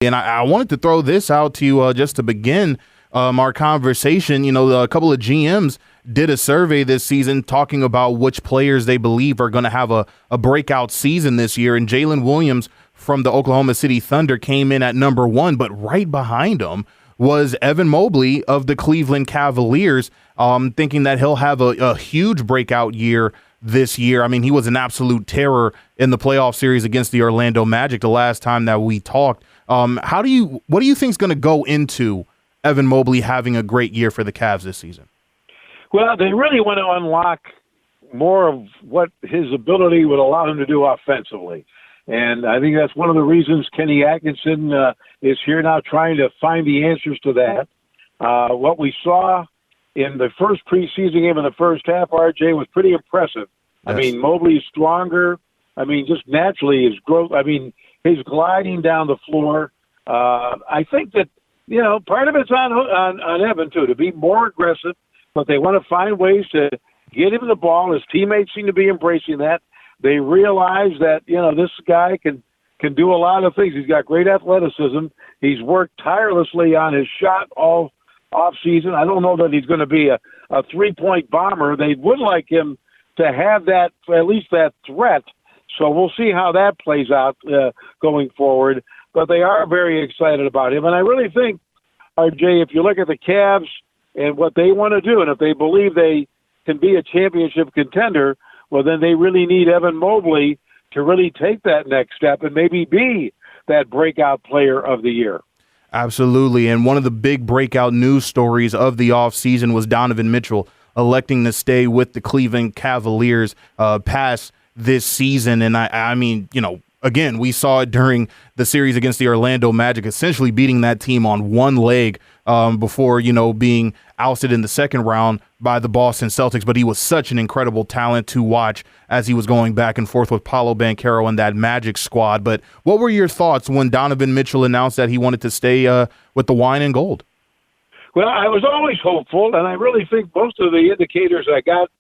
And I wanted to throw this out to you just to begin our conversation. You know, a couple of GMs did a survey this season talking about which players they believe are going to have a breakout season this year. And Jalen Williams from the Oklahoma City Thunder came in at number 1, but right behind him was Evan Mobley of the Cleveland Cavaliers, thinking that he'll have a huge breakout year this year. I mean, he was an absolute terror in the playoff series against the Orlando Magic the last time that we talked. What do you think is going to go into Evan Mobley having a great year for the Cavs this season? Well, they really want to unlock more of what his ability would allow him to do offensively. And I think that's one of the reasons Kenny Atkinson is here now trying to find the answers to that. What we saw in the first preseason game in the first half, RJ, was pretty impressive. Yes. I mean, Mobley's stronger. I mean, just naturally his growth. I mean, his gliding down the floor. I think that, you know, part of it's on Evan, too, to be more aggressive, but they want to find ways to get him the ball. His teammates seem to be embracing that. They realize that, you know, this guy can do a lot of things. He's got great athleticism. He's worked tirelessly on his shot all off season. I don't know that he's going to be a 3-point bomber. They would like him to have that, at least that threat. So we'll see how that plays out going forward. But they are very excited about him. And I really think, RJ, if you look at the Cavs and what they want to do, and if they believe they can be a championship contender, well, then they really need Evan Mobley to really take that next step and maybe be that breakout player of the year. Absolutely. And one of the big breakout news stories of the offseason was Donovan Mitchell electing to stay with the Cleveland Cavaliers past this season. And I mean, you know, again, we saw it during the series against the Orlando Magic, essentially beating that team on one leg before, you know, being ousted in the second round by the Boston Celtics. But he was such an incredible talent to watch as he was going back and forth with Paolo Banchero and that Magic squad. But what were your thoughts when Donovan Mitchell announced that he wanted to stay with the wine and gold? Well, I was always hopeful, and I really think most of the indicators I got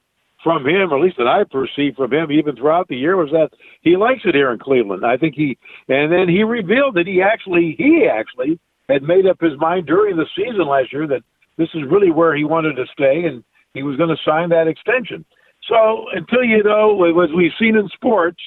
from him, or at least that I perceived from him even throughout the year, was that he likes it here in Cleveland. I think and then he revealed that he actually had made up his mind during the season last year that this is really where he wanted to stay, and he was going to sign that extension. So until, you know, as we've seen in sports,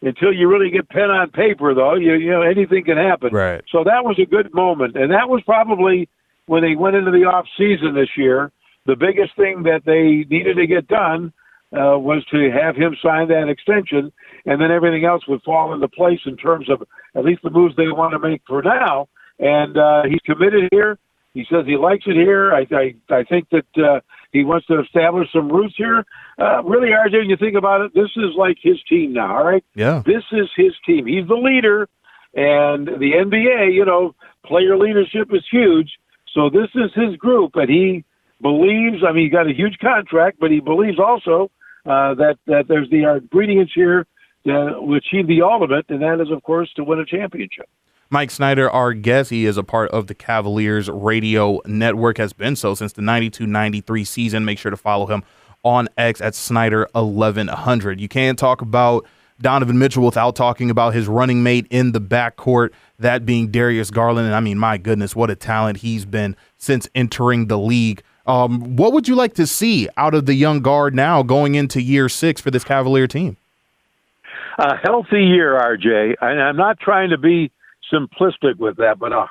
until you really get pen on paper, though, you know, anything can happen. Right. So that was a good moment, and that was probably when they went into the off season this year. The biggest thing that they needed to get done was to have him sign that extension, and then everything else would fall into place in terms of at least the moves they want to make for now. And he's committed here. He says he likes it here. I think that he wants to establish some roots here. Really, RJ, when you think about it, this is like his team now, all right? Yeah. This is his team. He's the leader, and the NBA, you know, player leadership is huge. So this is his group, and he believes, I mean, he got a huge contract, but he believes also that there's the ingredients here to achieve the ultimate, and that is, of course, to win a championship. Mike Snyder, our guest, he is a part of the Cavaliers radio network, has been so since the 92-93 season. Make sure to follow him on X at Snyder1100. You can't talk about Donovan Mitchell without talking about his running mate in the backcourt, that being Darius Garland. And I mean, my goodness, what a talent he's been since entering the league. What would you like to see out of the young guard now going into year 6 for this Cavalier team? A healthy year, RJ. And I'm not trying to be simplistic with that, but a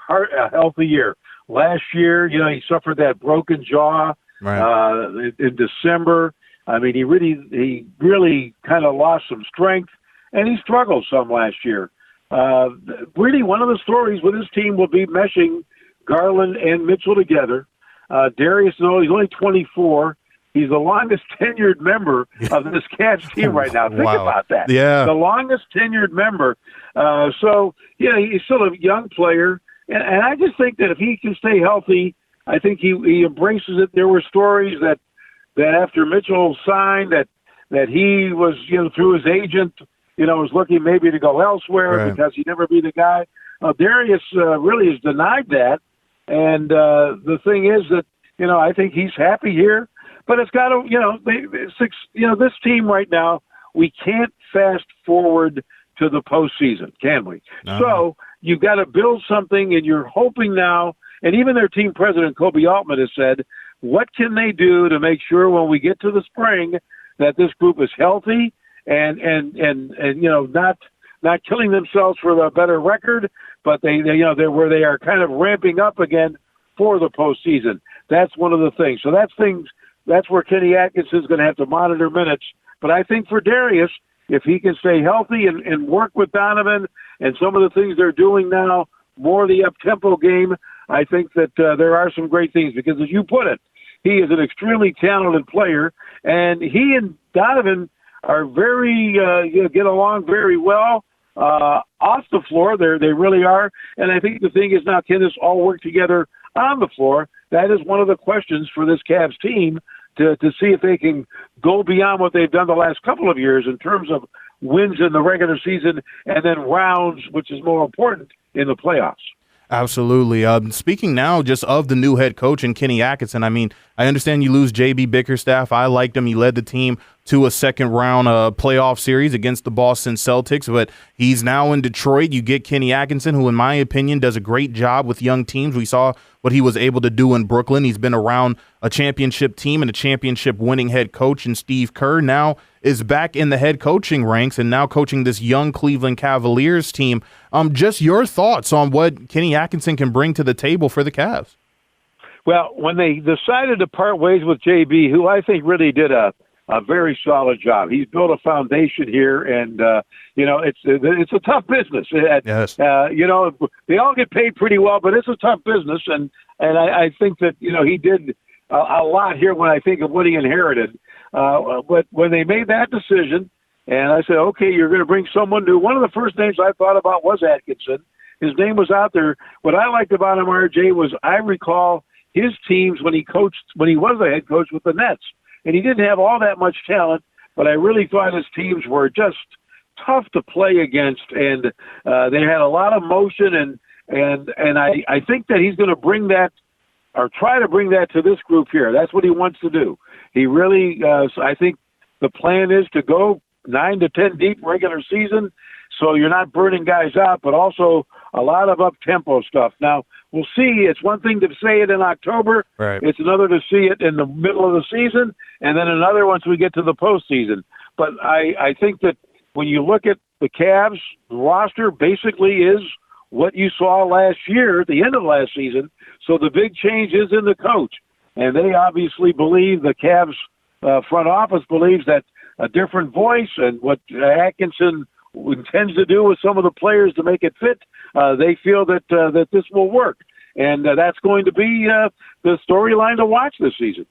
healthy year. Last year, you know, he suffered that broken jaw in December. I mean, he really kind of lost some strength, and he struggled some last year. Really, one of the stories with his team will be meshing Garland and Mitchell together. Darius, though, he's only 24. He's the longest tenured member of this Cavs team right now. Think about that. Yeah. The longest tenured member. So, yeah, he's still a young player. And I just think that if he can stay healthy, I think he embraces it. There were stories that after Mitchell signed that he was, you know, through his agent, you know, was looking maybe to go elsewhere because he'd never be the guy. Darius really has denied that. And the thing is that, you know, I think he's happy here. But it's got to, you know, this team right now, we can't fast forward to the postseason, can we? Uh-huh. So you've got to build something, and you're hoping now, and even their team president, Kobe Altman, has said, what can they do to make sure when we get to the spring that this group is healthy and not killing themselves for a better record, but they're where they are kind of ramping up again for the postseason. That's one of the things. So that's where Kenny Atkinson is going to have to monitor minutes. But I think for Darius, if he can stay healthy and work with Donovan and some of the things they're doing now, more the up-tempo game, I think that there are some great things because, as you put it, he is an extremely talented player, and he and Donovan are very get along very well off the floor. They really are, and I think the thing is now, can this all work together on the floor? That is one of the questions for this Cavs team to see if they can go beyond what they've done the last couple of years in terms of wins in the regular season and then rounds, which is more important, in the playoffs. Absolutely. Speaking now just of the new head coach and Kenny Atkinson, I mean, I understand you lose J.B. Bickerstaff. I liked him. He led the team to a second-round playoff series against the Boston Celtics, but he's now in Detroit. You get Kenny Atkinson, who, in my opinion, does a great job with young teams. We saw what he was able to do in Brooklyn. He's been around a championship team and a championship-winning head coach in Steve Kerr. Now is back in the head coaching ranks and now coaching this young Cleveland Cavaliers team. Just your thoughts on what Kenny Atkinson can bring to the table for the Cavs. Well, when they decided to part ways with JB, who I think really did a very solid job. He's built a foundation here, and it's a tough business. Yes. They all get paid pretty well, but it's a tough business, and I think that he did a lot here when I think of what he inherited. But when they made that decision, and I said, okay, you're going to bring someone new. One of the first names I thought about was Atkinson. His name was out there. What I liked about him, RJ, was I recall his teams when he was the head coach with the Nets. And he didn't have all that much talent, but I really thought his teams were just tough to play against, and they had a lot of motion, and I think that he's going to bring that or try to bring that to this group here. That's what he wants to do. He really, I think the plan is to go 9 to 10 deep regular season, so you're not burning guys out, but also a lot of up-tempo stuff. Now, we'll see. It's one thing to say it in October. Right. It's another to see it in the middle of the season, and then another once we get to the postseason. But I think that when you look at the Cavs roster, basically is what you saw last year at the end of last season. So the big change is in the coach. And they obviously believe, the Cavs front office believes that a different voice and what Atkinson intends to do with some of the players to make it fit, they feel that this will work. And that's going to be the storyline to watch this season.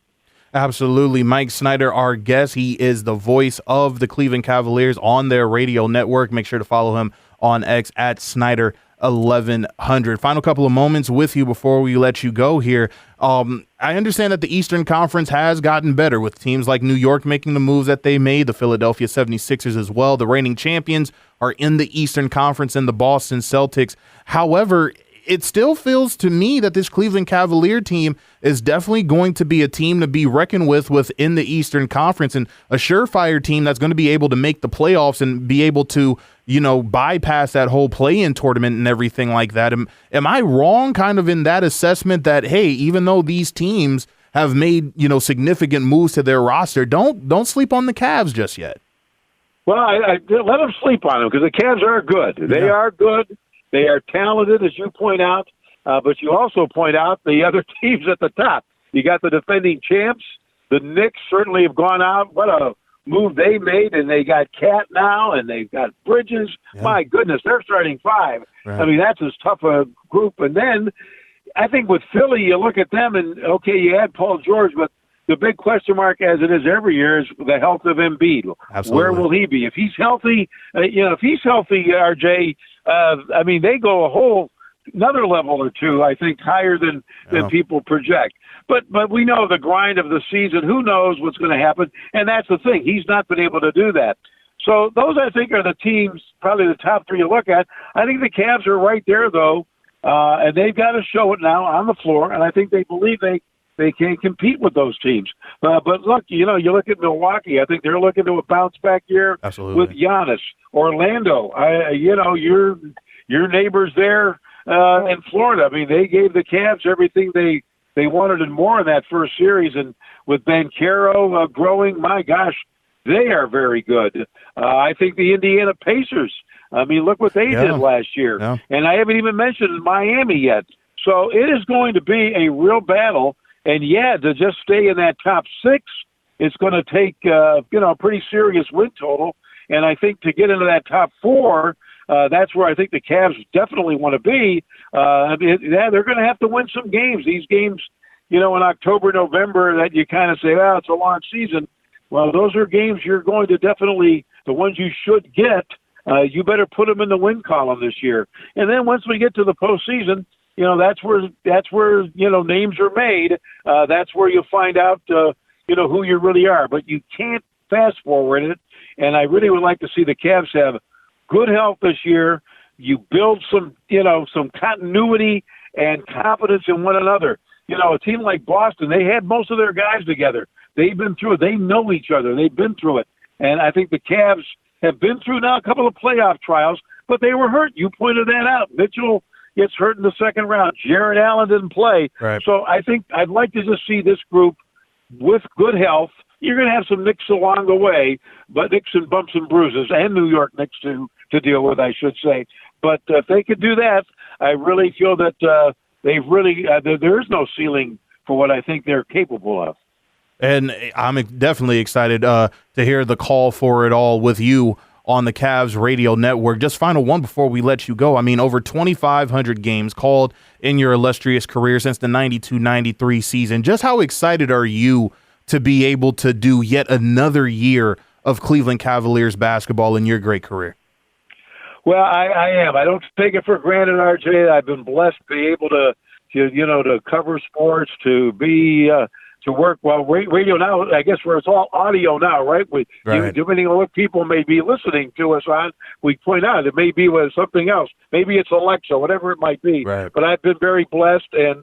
Absolutely. Mike Snyder, our guest. He is the voice of the Cleveland Cavaliers on their radio network. Make sure to follow him on X at Snyder1100. Final couple of moments with you before we let you go here. I understand that the Eastern Conference has gotten better with teams like New York making the moves that they made, the Philadelphia 76ers as well. The reigning champions are in the Eastern Conference and the Boston Celtics. However, it still feels to me that this Cleveland Cavalier team is definitely going to be a team to be reckoned with within the Eastern Conference, and a surefire team that's going to be able to make the playoffs and be able to, bypass that whole play-in tournament and everything like that. Am I wrong kind of in that assessment that, hey, even though these teams have made, significant moves to their roster, don't sleep on the Cavs just yet? Well, I let them sleep on them because the Cavs are good. They are good. They are talented, as you point out, but you also point out the other teams at the top. You got the defending champs. The Knicks certainly have gone out. What a move they made, and they got Cat now, and they've got Bridges. Yeah. My goodness, they're starting five. Right. I mean, that's as tough a group. And then I think with Philly, you look at them, and, okay, you had Paul George, but the big question mark, as it is every year, is the health of Embiid. Absolutely. Where will he be? If he's healthy, RJ, they go a whole another level or two, I think, higher than people project. But we know the grind of the season. Who knows what's going to happen? And that's the thing. He's not been able to do that. So those, I think, are the teams, probably the top three you look at. I think the Cavs are right there, though, and they've got to show it now on the floor, and I think they believe they they can't compete with those teams. But look, you look at Milwaukee. I think they're looking to a bounce back year with Giannis. Orlando, your neighbors there in Florida. I mean, they gave the Cavs everything they wanted and more in that first series, and with Banchero growing, my gosh, they are very good. I think the Indiana Pacers. I mean, look what they did last year, and I haven't even mentioned Miami yet. So it is going to be a real battle. And, to just stay in that top 6, it's going to take, a pretty serious win total. And I think to get into that top 4, that's where I think the Cavs definitely want to be. They're going to have to win some games. These games, in October, November, that you kind of say, it's a long season. Well, those are games you're going to definitely, the ones you should get, you better put them in the win column this year. And then once we get to the postseason, that's where names are made. That's where you'll find out, who you really are. But you can't fast forward it. And I really would like to see the Cavs have good health this year. You build some continuity and confidence in one another. A team like Boston, they had most of their guys together. They've been through it. They know each other. They've been through it. And I think the Cavs have been through now a couple of playoff trials, but they were hurt. You pointed that out. Mitchell gets hurt in the second round. Jared Allen didn't play. Right. So I think I'd like to just see this group with good health. You're going to have some nicks along the way, but nicks and bumps and bruises, and New York Knicks to deal with, I should say. But if they could do that, I really feel that they've really there is no ceiling for what I think they're capable of. And I'm definitely excited to hear the call for it all with you on the Cavs radio network. Just final one before we let you go. I mean, over 2,500 games called in your illustrious career since the 92-93 season. Just how excited are you to be able to do yet another year of Cleveland Cavaliers basketball in your great career? Well, I am. I don't take it for granted, RJ. I've been blessed to be able to cover sports, to be to work. Well, radio now, I guess, where it's all audio now, right? Depending on what people may be listening to us on, we point out it may be with something else. Maybe it's Alexa, whatever it might be. Right. But I've been very blessed, and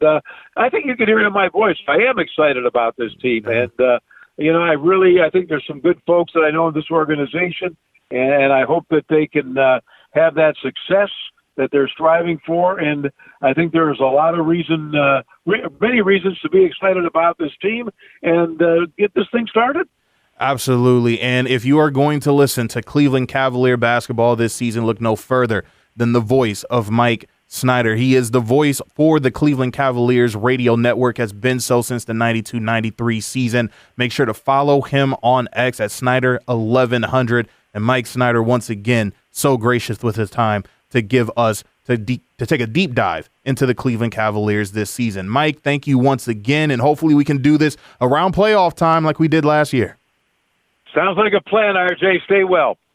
I think you can hear it in my voice. I am excited about this team, and I think there's some good folks that I know in this organization, and I hope that they can have that success that they're striving for, and I think there's a lot of many reasons to be excited about this team and get this thing started. Absolutely, and if you are going to listen to Cleveland Cavalier basketball this season, look no further than the voice of Mike Snyder. He is the voice for the Cleveland Cavaliers radio network, has been so since the 92-93 season. Make sure to follow him on X at Snyder1100, and Mike Snyder, once again, so gracious with his time to give us to take a deep dive into the Cleveland Cavaliers this season. Mike, thank you once again, and hopefully we can do this around playoff time like we did last year. Sounds like a plan, RJ. Stay well.